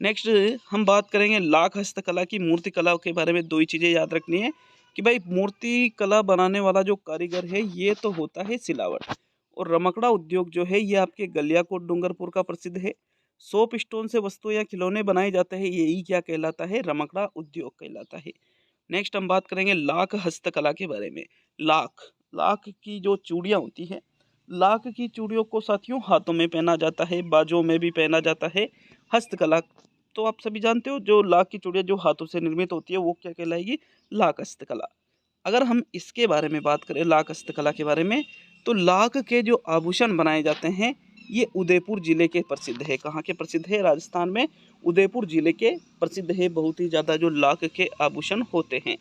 नेक्स्ट हम बात करेंगे लाख हस्तकला की। मूर्ति कला के बारे में दो ही चीज़ें याद रखनी है कि भाई मूर्ति कला बनाने वाला जो कारीगर है ये तो होता है सिलावट, और रमकड़ा उद्योग जो है ये आपके गलियाकोट डूंगरपुर का प्रसिद्ध है। सोप स्टोन से वस्तु या खिलौने बनाए जाते हैं, यही क्या कहलाता है? रमकड़ा उद्योग कहलाता है। नेक्स्ट हम बात करेंगे लाख हस्तकला के बारे में। लाख लाख की जो चूड़ियाँ होती हैं, लाख की चूड़ियों को साथियों हाथों में पहना जाता है, बाजों में भी पहना जाता है। हस्तकला तो आप सभी जानते हो, जो लाख की चूड़ियाँ जो हाथों से निर्मित होती है वो क्या कहलाएगी? लाख हस्तकला। अगर हम इसके बारे में बात करें लाख हस्तकला के बारे में, तो लाख के जो आभूषण बनाए जाते हैं ये उदयपुर जिले के प्रसिद्ध है। कहाँ के प्रसिद्ध है? राजस्थान में उदयपुर जिले के प्रसिद्ध है। बहुत ही ज़्यादा जो लाख के आभूषण होते हैं।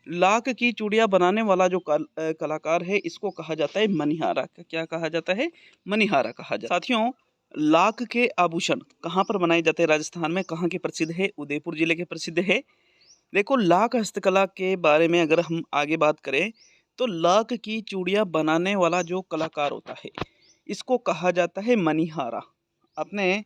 लाख की चूड़ियाँ बनाने वाला जो कलाकार है इसको कहा जाता है मनिहारा। क्या कहा जाता है? मनिहारा कहा जाता है। साथियों लाख के आभूषण कहाँ पर बनाए जाते हैं राजस्थान में? कहाँ के प्रसिद्ध है? उदयपुर जिले के प्रसिद्ध है। देखो लाख हस्तकला के बारे में अगर हम आगे बात करें तो लाख की चूड़ियाँ बनाने वाला जो कलाकार होता है इसको कहा जाता है मणिहारा। आपने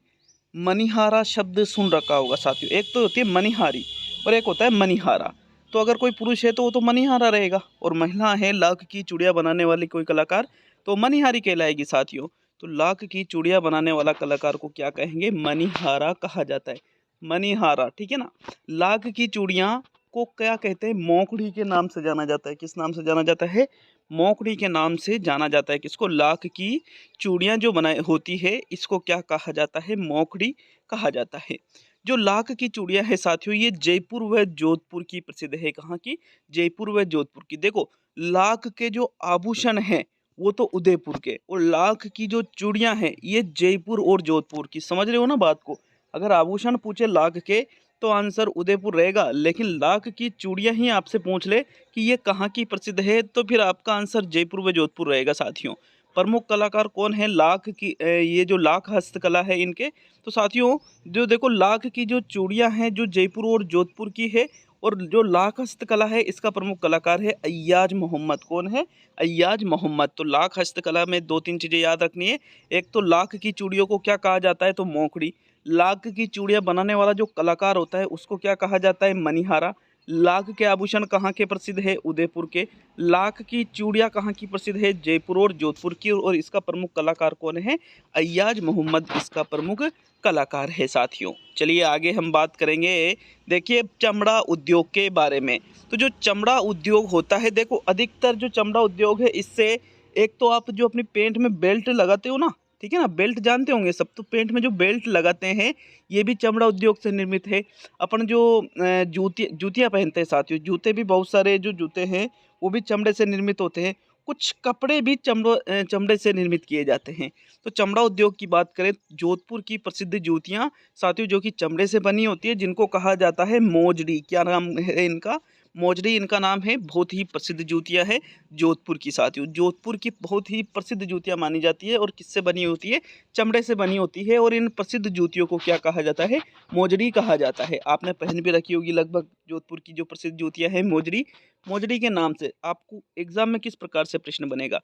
मणिहारा शब्द सुन रखा होगा साथियों। एक तो होती है मणिहारी और एक होता है मणिहारा। तो अगर कोई पुरुष है तो वो तो मणिहारा रहेगा, और महिला है लाख की चूड़ियाँ बनाने वाली कोई कलाकार तो मणिहारी कहलाएगी साथियों। तो लाख की चूड़ियाँ बनाने वाला कलाकार को क्या कहेंगे? मणिहारा कहा जाता है। मणिहारा, ठीक है ना। लाख की चूड़ियाँ को क्या कहते हैं? मोकड़ी के नाम से जाना जाता है। किस नाम से जाना जाता है? मोकड़ी के नाम से जाना जाता है। किसको? लाख की चूड़ियाँ जो बनाई होती है इसको क्या कहा जाता है? मोकड़ी कहा जाता है। जो लाख की चूड़ियाँ है साथियों ये जयपुर व जोधपुर की प्रसिद्ध है। कहाँ की? जयपुर व जोधपुर की। देखो लाख के जो आभूषण हैं वो तो उदयपुर के, और लाख की जो चूड़ियाँ हैं ये जयपुर और जोधपुर की। समझ रहे हो ना बात को? अगर आभूषण पूछे लाख के तो आंसर उदयपुर रहेगा, लेकिन लाख की चूड़ियाँ ही आपसे पूछ ले कि ये कहाँ की प्रसिद्ध है तो फिर आपका आंसर जयपुर व जोधपुर रहेगा साथियों। प्रमुख कलाकार कौन है लाख की? ये जो लाख हस्तकला है इनके, तो साथियों जो देखो लाख की जो चूड़ियाँ हैं जो जयपुर और जोधपुर की है, और जो लाख हस्तकला है इसका प्रमुख कलाकार है अय्याज मोहम्मद। कौन है? अय्याज मोहम्मद। तो लाख हस्तकला में दो तीन चीज़ें याद रखनी है। एक तो लाख की चूड़ियों को क्या कहा जाता है? तो मोकड़ी। लाख की चूड़ियाँ बनाने वाला जो कलाकार होता है उसको क्या कहा जाता है? मणिहारा। लाख के आभूषण कहाँ के प्रसिद्ध है? उदयपुर के। लाख की चूड़ियाँ कहाँ की प्रसिद्ध है? जयपुर और जोधपुर की। और इसका प्रमुख कलाकार कौन है? अय्याज मोहम्मद इसका प्रमुख कलाकार है साथियों। चलिए आगे हम बात करेंगे। देखिए चमड़ा उद्योग के बारे में। तो जो चमड़ा उद्योग होता है, देखो अधिकतर जो चमड़ा उद्योग है इससे एक तो आप जो अपनी पेंट में बेल्ट लगाते हो ना, ठीक है ना, बेल्ट जानते होंगे सब। तो पेंट में जो बेल्ट लगाते हैं ये भी चमड़ा उद्योग से निर्मित है। अपन जो जूतियाँ पहनते हैं साथियों, जूते भी बहुत सारे जो जूते हैं वो भी चमड़े से निर्मित होते हैं। कुछ कपड़े भी चमड़े से निर्मित किए जाते हैं। तो चमड़ा उद्योग की बात करें, जोधपुर की प्रसिद्ध जूतियाँ साथियों जो कि चमड़े से बनी होती है जिनको कहा जाता है मोजड़ी। क्या नाम है इनका? मोजड़ी इनका नाम है। बहुत ही प्रसिद्ध जूतियाँ है जोधपुर की साथियों। जोधपुर की बहुत ही प्रसिद्ध जूतियाँ मानी जाती है, और किससे बनी होती है? चमड़े से बनी होती है। और इन प्रसिद्ध जूतियों को क्या कहा जाता है? मोजड़ी कहा जाता है। आपने पहन भी रखी होगी लगभग जोधपुर की जो प्रसिद्ध जूतियाँ हैं मोजड़ी। मोजड़ी के नाम से आपको एग्जाम में किस प्रकार से प्रश्न बनेगा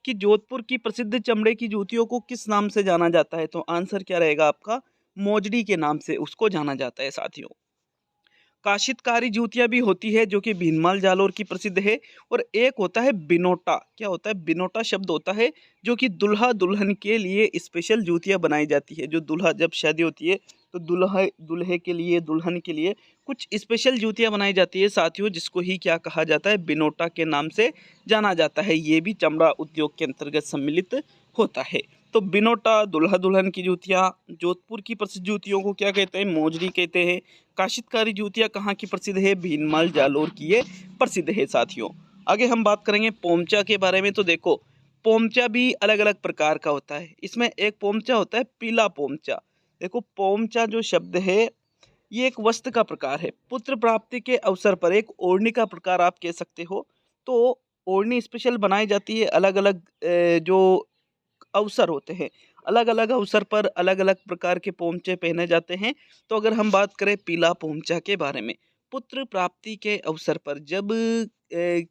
कि जोधपुर की प्रसिद्ध चमड़े की जूतियों को किस नाम से जाना जाता है? तो आंसर क्या रहेगा आपका? मोजड़ी के नाम से उसको जाना जाता है साथियों। काशितकारी जूतियाँ भी होती है जो कि भीनमाल जालोर की प्रसिद्ध है। और एक होता है बिनोटा। क्या होता है? बिनोटा शब्द होता है जो कि दुल्हा दुल्हन के लिए स्पेशल जूतियाँ बनाई जाती है। जो दुल्हा जब शादी होती है तो दूल्हे के लिए, दुल्हन के लिए कुछ स्पेशल जूतियाँ बनाई जाती है साथियों, जिसको ही क्या कहा जाता है? बिनोटा के नाम से जाना जाता है। ये भी चमड़ा उद्योग के अंतर्गत सम्मिलित होता है। तो बिनोटा, दुल्हा दुल्हन की जूतियाँ, जोधपुर की प्रसिद्ध जूतियों को क्या कहते हैं? मोजरी कहते हैं। काशितकारी जूतियाँ कहाँ की प्रसिद्ध है? भीनमाल जालोर की ये प्रसिद्ध है साथियों। आगे हम बात करेंगे पोमचा के बारे में। तो देखो पोमचा भी अलग अलग प्रकार का होता है। इसमें एक पोमचा होता है पीला पोमचा। देखो पोमचा जो शब्द है ये एक वस्त्र का प्रकार है। पुत्र प्राप्ति के अवसर पर एक ओढ़नी का प्रकार आप कह सकते हो। तो ओढ़नी स्पेशल बनाई जाती है। अलग अलग जो अवसर होते हैं, अलग अलग अवसर पर अलग अलग प्रकार के पोमचे पहने जाते हैं। तो अगर हम बात करें पीला पोमचा के बारे में, पुत्र प्राप्ति के अवसर पर जब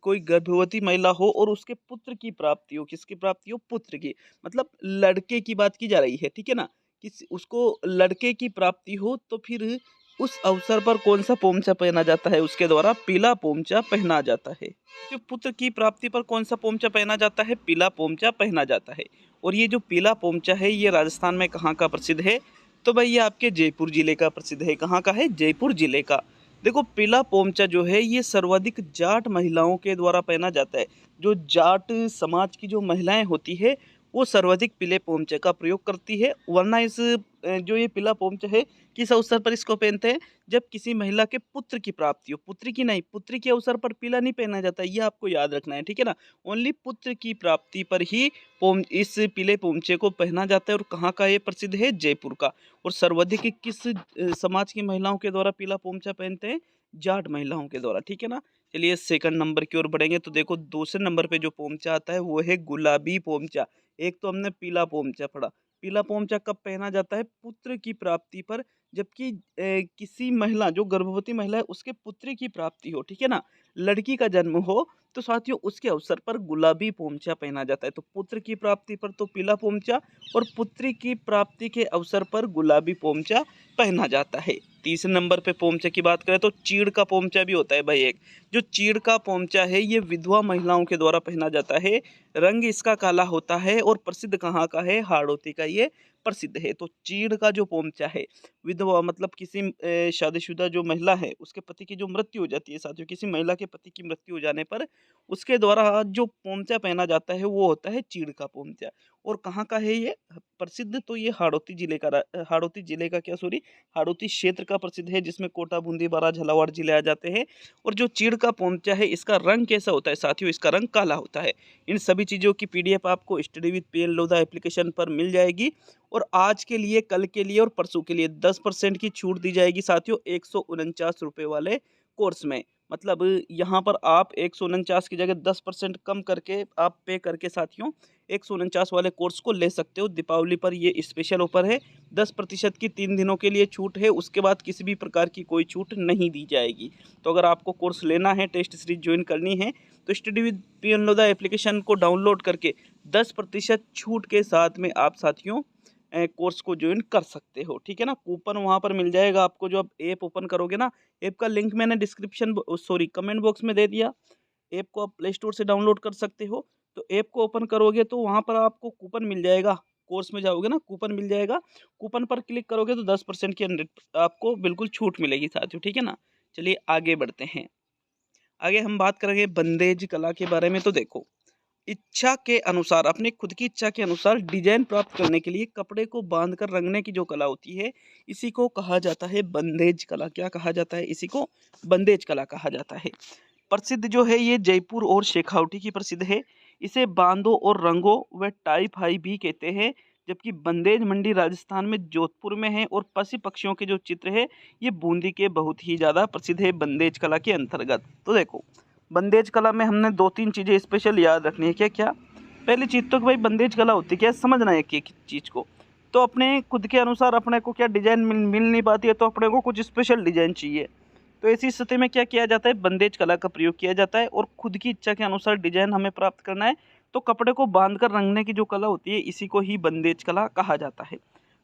कोई गर्भवती महिला हो और उसके पुत्र की प्राप्ति हो, किसकी प्राप्ति हो? पुत्र की, मतलब लड़के की बात की जा रही है, ठीक है ना। किस उसको लड़के की प्राप्ति हो तो फिर उस अवसर पर कौन सा पोमचा पहना जाता है? उसके द्वारा पीला पोमचा पहना जाता है। जो पुत्र की प्राप्ति पर कौन सा पोमचा पहना जाता है? पीला पोमचा पहना जाता है। और ये जो पीला पोमचा है ये राजस्थान में कहाँ का प्रसिद्ध है? तो भाई ये आपके जयपुर जिले का प्रसिद्ध है। कहाँ का है? जयपुर जिले का। देखो पीला पोमचा जो है ये सर्वाधिक जाट महिलाओं के द्वारा पहना जाता है। जो जाट समाज की जो महिलाएं होती है वो सर्वाधिक पीले पोमचे का प्रयोग करती है। वरना जो ये पीला पोमचा है किस अवसर पर इसको पहनते हैं? जब किसी महिला के पुत्र की प्राप्ति हो। पुत्री की नहीं, पुत्री के अवसर पर पीला नहीं पहना जाता, ये आपको याद रखना है, ठीक है ना। ओनली पुत्र की प्राप्ति पर ही इस पीले पोमचे को पहना जाता है। और कहाँ का ये प्रसिद्ध है? जयपुर का। और सर्वाधिक किस समाज की महिलाओं के द्वारा पीला पोमचा पहनते हैं? जाट महिलाओं के द्वारा, ठीक है ना। चलिए सेकंड नंबर की ओर बढ़ेंगे। तो देखो दूसरे नंबर पे जो पोमचा आता है वो है गुलाबी पोमचा। एक तो हमने पीला पोमचा पढ़ा, पीला पोमचा कब पहना जाता है? पुत्र की प्राप्ति पर, जबकि किसी महिला जो गर्भवती महिला है उसके पुत्री की प्राप्ति हो, ठीक है ना, लड़की का जन्म हो, तो साथियों उसके अवसर पर गुलाबी पोमचा पहना जाता है। तो पुत्र की प्राप्ति पर तो पीला पोमचा और पुत्री की प्राप्ति के अवसर पर गुलाबी पोमचा पहना जाता है। तीसरे नंबर पे पोमचे की बात करें तो चीड़ का पोमचा भी होता है भाई एक। जो चीड़ का पोमचा है ये विधवा महिलाओं के द्वारा पहना जाता है। रंग इसका काला होता है और प्रसिद्ध कहाँ का है? हाड़ौती का ये प्रसिद्ध है। तो चीड़ का जो पोमचा है, विधवा मतलब किसी शादीशुदा जो महिला है उसके पति की जो मृत्यु हो जाती है साथियों, किसी महिला के पति की मृत्यु हो जाने पर उसके द्वारा जो पोमचा पहना जाता है वो होता है चीड़ का पोमचा। और कहाँ का है ये प्रसिद्ध? तो ये हाड़ौती जिले का हाड़ौती जिले का क्या सॉरी हाड़ौती क्षेत्र का प्रसिद्ध है, जिसमें कोटा, बूंदी, बारा, झालावाड़ जिले आ जाते हैं। और जो चीड़ का पोमचा है इसका रंग कैसा होता है साथियों? इसका रंग काला होता है। इन सभी चीज़ों की पीडीएफ आपको study with PN Lodha application पर मिल जाएगी। और आज के लिए, कल के लिए और परसों के लिए 10% की छूट दी जाएगी साथियों 149 रुपये वाले कोर्स में। मतलब यहाँ पर आप 149 की जगह 10% कम करके आप पे करके साथियों 149 वाले कोर्स को ले सकते हो। दीपावली पर ये स्पेशल ऑफर है, 10% की 3 दिनों के लिए छूट है, उसके बाद किसी भी प्रकार की कोई छूट नहीं दी जाएगी। तो अगर आपको कोर्स लेना है, टेस्ट सीरीज ज्वाइन करनी है, तो study with PN Lodha application को डाउनलोड करके 10% छूट के साथ में आप साथियों कोर्स को ज्वाइन कर सकते हो, ठीक है ना। कूपन वहाँ पर मिल जाएगा आपको, जो आप ऐप ओपन करोगे ना, ऐप का लिंक मैंने कमेंट बॉक्स में दे दिया। ऐप को आप प्ले स्टोर से डाउनलोड कर सकते हो। तो ऐप को ओपन करोगे तो वहाँ पर आपको कूपन मिल जाएगा, कोर्स में जाओगे ना कूपन मिल जाएगा, कूपन पर क्लिक करोगे तो 10% की 100 आपको बिल्कुल छूट मिलेगी साथियों, ठीक है ना। चलिए आगे बढ़ते हैं। आगे हम बात करेंगे बंदेज कला के बारे में। तो देखो, इच्छा के अनुसार, अपने खुद की इच्छा के अनुसार डिजाइन प्राप्त करने के लिए कपड़े को बांधकर रंगने की जो कला होती है, इसी को कहा जाता है बंदेज कला। क्या कहा जाता है? इसी को बंदेज कला कहा जाता है। प्रसिद्ध जो है ये जयपुर और शेखावटी की प्रसिद्ध है। इसे बांधो और रंगो व टाई फाई भी कहते हैं। जबकि बंदेज मंडी राजस्थान में जोधपुर में है। और पशु पक्षियों के जो चित्र है ये बूंदी के बहुत ही ज़्यादा प्रसिद्ध है बंदेज कला के अंतर्गत। तो देखो, बंदेज कला में हमने 2-3 चीज़ें स्पेशल याद रखनी है। क्या क्या? पहली चीज़ तो कि भाई बंदेज कला होती है क्या, समझना है एक चीज़ को। तो अपने खुद के अनुसार अपने को क्या डिजाइन मिल नहीं पाती है, तो अपने को कुछ स्पेशल डिजाइन चाहिए। तो ऐसी स्थिति में क्या किया जाता है? बंदेज कला का प्रयोग किया जाता है। और खुद की इच्छा के अनुसार डिजाइन हमें प्राप्त करना है, तो कपड़े को बांधकर रंगने की जो कला होती है इसी को ही बंदेज कला कहा जाता है।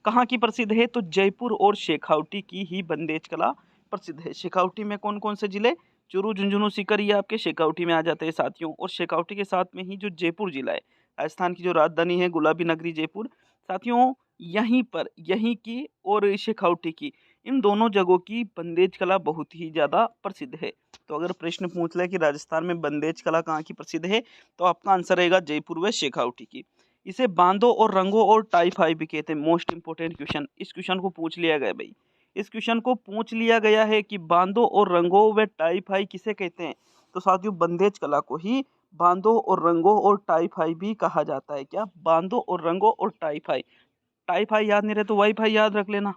कहाँ की प्रसिद्ध है? तो जयपुर और शेखावटी की ही बंदेज कला प्रसिद्ध है। शेखावटी में कौन कौन से जिले? चूरू, झुंझुनू, सीकर, ये आपके शेखावटी में आ जाते हैं साथियों। और शेखावटी के साथ में ही जो जयपुर जिला है, राजस्थान की जो राजधानी है गुलाबी नगरी जयपुर साथियों, यहीं की और शेखावटी की, इन दोनों जगहों की बंदेज कला बहुत ही ज़्यादा प्रसिद्ध है। तो अगर प्रश्न पूछ ले कि राजस्थान में बंदेज कला कहाँ की प्रसिद्ध है, तो आपका आंसर रहेगा जयपुर व शेखावटी की। इसे बांधो और रंगो और टाई फाई भी कहते हैं। मोस्ट इंपोर्टेंट क्वेश्चन, इस क्वेश्चन को पूछ लिया गया भाई, इस क्वेश्चन को पूछ लिया गया है कि बांधो और रंगो व टाई फाई किसे कहते हैं? तो साथियों बंदेज कला को ही बांधो और रंगो और टाई फाई भी कहा जाता है। क्या? बांधो और रंगो और टाई फाई। टाई फाई याद नहीं रहे तो वाईफाई याद रख लेना,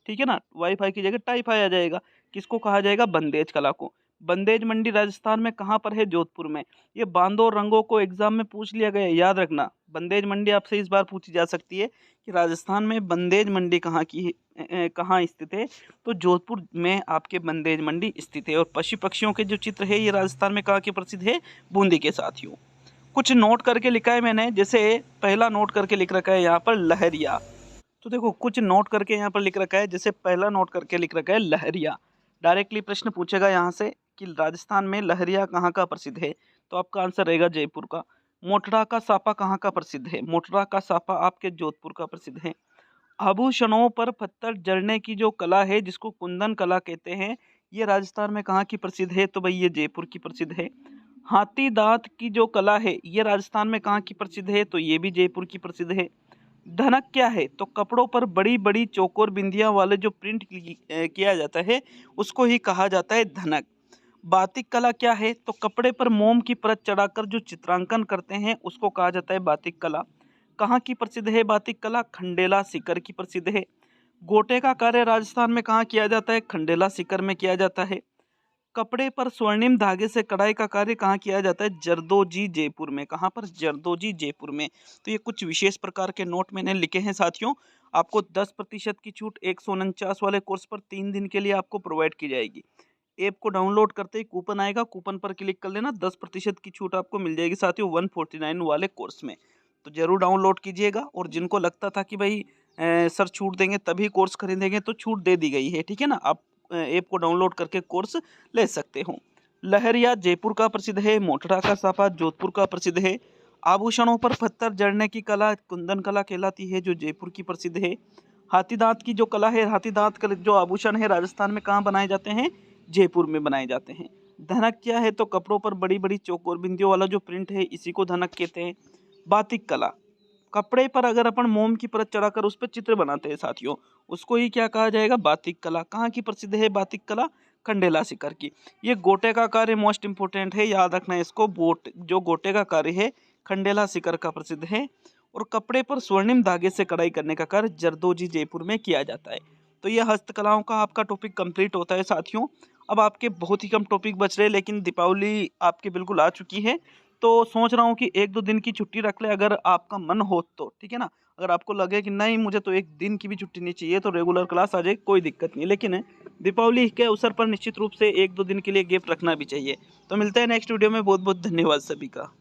ठीक है ना। वाईफाई की जगह टाई फाई आ जाएगा। किसको कहा जाएगा? बंदेज कला को। बंदेज मंडी राजस्थान में कहाँ पर है? जोधपुर में। ये बांधो और रंगों को एग्जाम में पूछ लिया गया है, याद रखना। बंदेज मंडी आपसे इस बार पूछी जा सकती है कि राजस्थान में बंदेज मंडी कहाँ की है, कहाँ स्थित है? तो जोधपुर में आपके बंदेज मंडी स्थित है। और पशु पक्षियों के जो चित्र है ये राजस्थान में कहाँ के प्रसिद्ध है? बूंदी के साथियों। कुछ नोट करके लिखा है मैंने, जैसे पहला नोट करके लिख रखा है यहाँ पर लहरिया। तो देखो, कुछ नोट करके यहाँ पर लिख रखा है, जैसे पहला नोट करके लिख रखा है लहरिया। डायरेक्टली प्रश्न पूछेगा यहाँ से कि राजस्थान में लहरिया कहाँ का प्रसिद्ध है, तो आपका आंसर रहेगा जयपुर का। मोटरा का सापा कहाँ का प्रसिद्ध है? मोटरा का सापा आपके जोधपुर का प्रसिद्ध है। आभूषणों पर पत्थर जड़ने की जो कला है जिसको कुंदन कला कहते हैं, ये राजस्थान में कहाँ की प्रसिद्ध है? तो भाई ये जयपुर की प्रसिद्ध है। हाथी दांत की जो कला है ये राजस्थान में कहाँ की प्रसिद्ध है? तो ये भी जयपुर की प्रसिद्ध है। धनक क्या है? तो कपड़ों पर बड़ी बड़ी चौकोर बिंदियां वाले जो प्रिंट किया जाता है उसको ही कहा जाता है धनक। बातिक कला क्या है? तो कपड़े पर मोम की परत चढ़ाकर जो चित्रांकन करते हैं उसको कहा जाता है बातिक कला। कहाँ की प्रसिद्ध है बातिक कला? खंडेला सीकर की प्रसिद्ध है। गोटे का कार्य राजस्थान में कहाँ किया जाता है? खंडेला सीकर में किया जाता है। कपड़े पर स्वर्णिम धागे से कढ़ाई का कार्य कहाँ किया जाता है? जरदोजी जयपुर में। कहाँ पर? जरदोजी जयपुर में। तो ये कुछ विशेष प्रकार के नोट मैंने लिखे हैं साथियों। आपको 10% की छूट 149 वाले कोर्स पर 3 दिन के लिए आपको प्रोवाइड की जाएगी। ऐप को डाउनलोड करते ही कूपन आएगा, कूपन पर क्लिक कर लेना, 10% की छूट आपको मिल जाएगी साथियों 149 वाले कोर्स में। तो जरूर डाउनलोड कीजिएगा। और जिनको लगता था कि भाई सर छूट देंगे तभी कोर्स खरीदेंगे, तो छूट दे दी गई है, ठीक है ना। आप ऐप को डाउनलोड करके कोर्स ले सकते हो। लहरिया जयपुर का प्रसिद्ध है, मोटरा का साफा जोधपुर का प्रसिद्ध है। आभूषणों पर पत्थर जड़ने की कला कुंदन कला कहलाती है, जो जयपुर की प्रसिद्ध है। हाथी दांत की जो कला है, हाथी दांत का जो आभूषण है राजस्थान में कहाँ बनाए जाते हैं? जयपुर में बनाए जाते हैं। धनक क्या है? तो कपड़ों पर बड़ी बड़ी चौकोर बिंदियों वाला जो प्रिंट है इसी को धनक कहते हैं। बातिक कला, कपड़े पर अगर अपन मोम की परत चढ़ाकर उस पर चित्र बनाते हैं साथियों, उसको ही क्या कहा जाएगा? बातिक कला। कहाँ की प्रसिद्ध है बातिक कला? खंडेला सीकर की। ये गोटे का कार्य मोस्ट इंपोर्टेंट है, याद रखना है इसको। जो गोटे का कार्य है खंडेला सीकर का प्रसिद्ध है। और कपड़े पर स्वर्णिम धागे से कढ़ाई करने का कार्य जरदोजी जयपुर में किया जाता है। तो यह हस्तकलाओं का आपका टॉपिक कंप्लीट होता है साथियों। अब आपके बहुत ही कम टॉपिक बच रहे, लेकिन दीपावली आपकी बिल्कुल आ चुकी है, तो सोच रहा हूँ कि 1-2 दिन की छुट्टी रख ले अगर आपका मन हो तो, ठीक है ना। अगर आपको लगे कि नहीं मुझे तो 1 दिन की भी छुट्टी नहीं चाहिए, तो रेगुलर क्लास आ जाए, कोई दिक्कत नहीं। लेकिन दीपावली के अवसर पर निश्चित रूप से 1-2 दिन के लिए गैप रखना भी चाहिए। तो मिलते हैं नेक्स्ट वीडियो में। बहुत बहुत धन्यवाद सभी का।